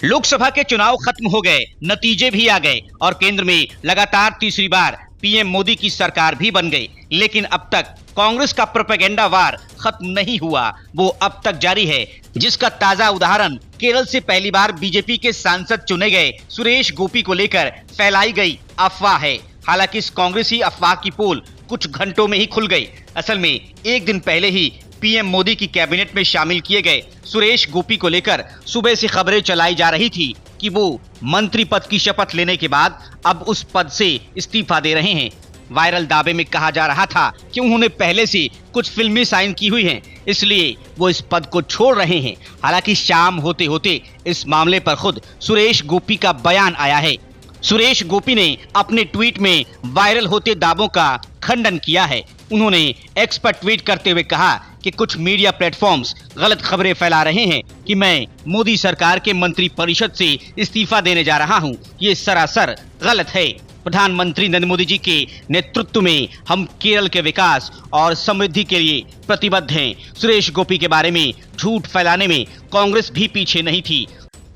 लोकसभा के चुनाव खत्म हो गए, नतीजे भी आ गए और केंद्र में लगातार तीसरी बार पीएम मोदी की सरकार भी बन गई। लेकिन अब तक कांग्रेस का प्रोपेगेंडा वार खत्म नहीं हुआ, वो अब तक जारी है, जिसका ताजा उदाहरण केरल से पहली बार बीजेपी के सांसद चुने गए सुरेश गोपी को लेकर फैलाई गई अफवाह है। हालांकि इस कांग्रेसी अफवाह की पोल कुछ घंटों में ही खुल गई। असल में एक दिन पहले ही पीएम मोदी की कैबिनेट में शामिल किए गए सुरेश गोपी को लेकर सुबह से खबरें चलाई जा रही थी कि वो मंत्री पद की शपथ लेने के बाद अब उस पद से इस्तीफा दे रहे हैं। वायरल दावे में कहा जा रहा था कि उन्होंने पहले से कुछ फिल्में साइन की हुई हैं, इसलिए वो इस पद को छोड़ रहे हैं। हालांकि शाम होते होते इस मामले पर खुद सुरेश गोपी का बयान आया है। सुरेश गोपी ने अपने ट्वीट में वायरल होते दावों का खंडन किया है। उन्होंने एक्स पर ट्वीट करते हुए कहा कि कुछ मीडिया प्लेटफॉर्म्स गलत खबरें फैला रहे हैं कि मैं मोदी सरकार के मंत्री परिषद से इस्तीफा देने जा रहा हूं। ये सरासर गलत है। प्रधानमंत्री नरेंद्र मोदी जी के नेतृत्व में हम केरल के विकास और समृद्धि के लिए प्रतिबद्ध हैं। सुरेश गोपी के बारे में झूठ फैलाने में कांग्रेस भी पीछे नहीं थी।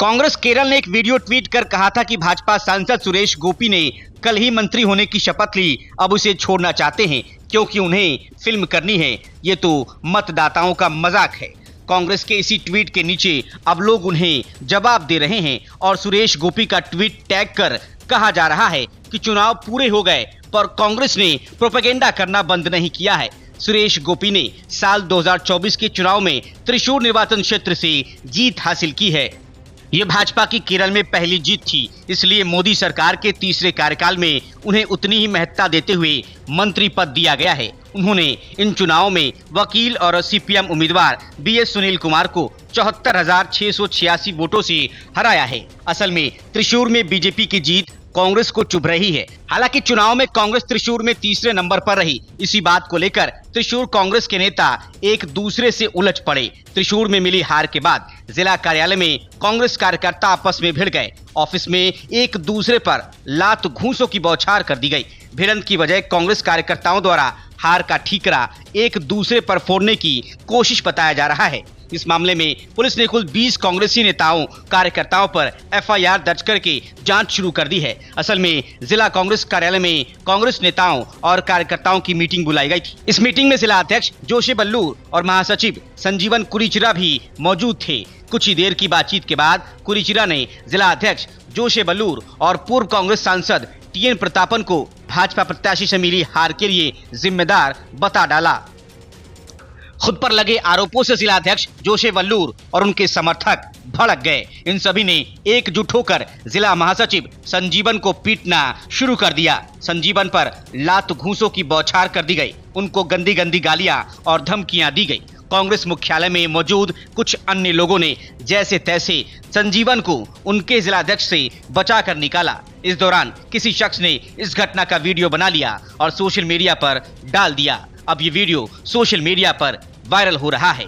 कांग्रेस केरल ने एक वीडियो ट्वीट कर कहा था कि भाजपा सांसद सुरेश गोपी ने कल ही मंत्री होने की शपथ ली, अब उसे छोड़ना चाहते हैं क्योंकि उन्हें फिल्म करनी है। ये तो मतदाताओं का मजाक है। कांग्रेस के इसी ट्वीट के नीचे अब लोग उन्हें जवाब दे रहे हैं और सुरेश गोपी का ट्वीट टैग कर कहा जा रहा है कि चुनाव पूरे हो गए पर कांग्रेस ने प्रोपेगेंडा करना बंद नहीं किया है। सुरेश गोपी ने साल 2024 के चुनाव में त्रिशूर निर्वाचन क्षेत्र से जीत हासिल की है। ये भाजपा की केरल में पहली जीत थी, इसलिए मोदी सरकार के तीसरे कार्यकाल में उन्हें उतनी ही महत्ता देते हुए मंत्री पद दिया गया है। उन्होंने इन चुनावों में वकील और सीपीएम उम्मीदवार बीएस सुनील कुमार को 74,686 वोटों से हराया है। असल में त्रिशूर में बीजेपी की जीत कांग्रेस को चुभ रही है। हालांकि चुनाव में कांग्रेस त्रिशूर में तीसरे नंबर पर रही। इसी बात को लेकर त्रिशूर कांग्रेस के नेता एक दूसरे से उलझ पड़े। त्रिशूर में मिली हार के बाद जिला कार्यालय में कांग्रेस कार्यकर्ता आपस में भिड़ गए। ऑफिस में एक दूसरे पर लात घूंसों की बौछार कर दी गई। भिड़ंत की वजह कांग्रेस कार्यकर्ताओं द्वारा हार का ठीकरा एक दूसरे पर फोड़ने की कोशिश बताया जा रहा है। इस मामले में पुलिस ने कुल 20 कांग्रेसी नेताओं कार्यकर्ताओं पर एफआईआर दर्ज करके जांच शुरू कर दी है। असल में जिला कांग्रेस कार्यालय में कांग्रेस नेताओं और कार्यकर्ताओं की मीटिंग बुलाई गई थी। इस मीटिंग में जिला अध्यक्ष जोशी बल्लूर और महासचिव संजीवन कुरीचिरा भी मौजूद थे। कुछ ही देर की बातचीत के बाद कुरीचिरा ने जिला अध्यक्ष जोशी बल्लूर और पूर्व कांग्रेस सांसद टीएन प्रतापन को भाजपा प्रत्याशी से मिली हार के लिए जिम्मेदार बता डाला। खुद पर लगे आरोपों से जिला अध्यक्ष जोशी बल्लूर और उनके समर्थक भड़क गए। इन सभी ने एकजुट होकर जिला महासचिव संजीवन को पीटना शुरू कर दिया। संजीवन पर लात घूंसों की बौछार कर दी गई। उनको गंदी गंदी गालियां और धमकियां दी गई। कांग्रेस मुख्यालय में मौजूद कुछ अन्य लोगों ने जैसे तैसे संजीवन को उनके जिला अध्यक्ष से बचाकर निकाला। इस दौरान किसी शख्स ने इस घटना का वीडियो बना लिया और सोशल मीडिया पर डाल दिया। अब ये वीडियो सोशल मीडिया पर वायरल हो रहा है।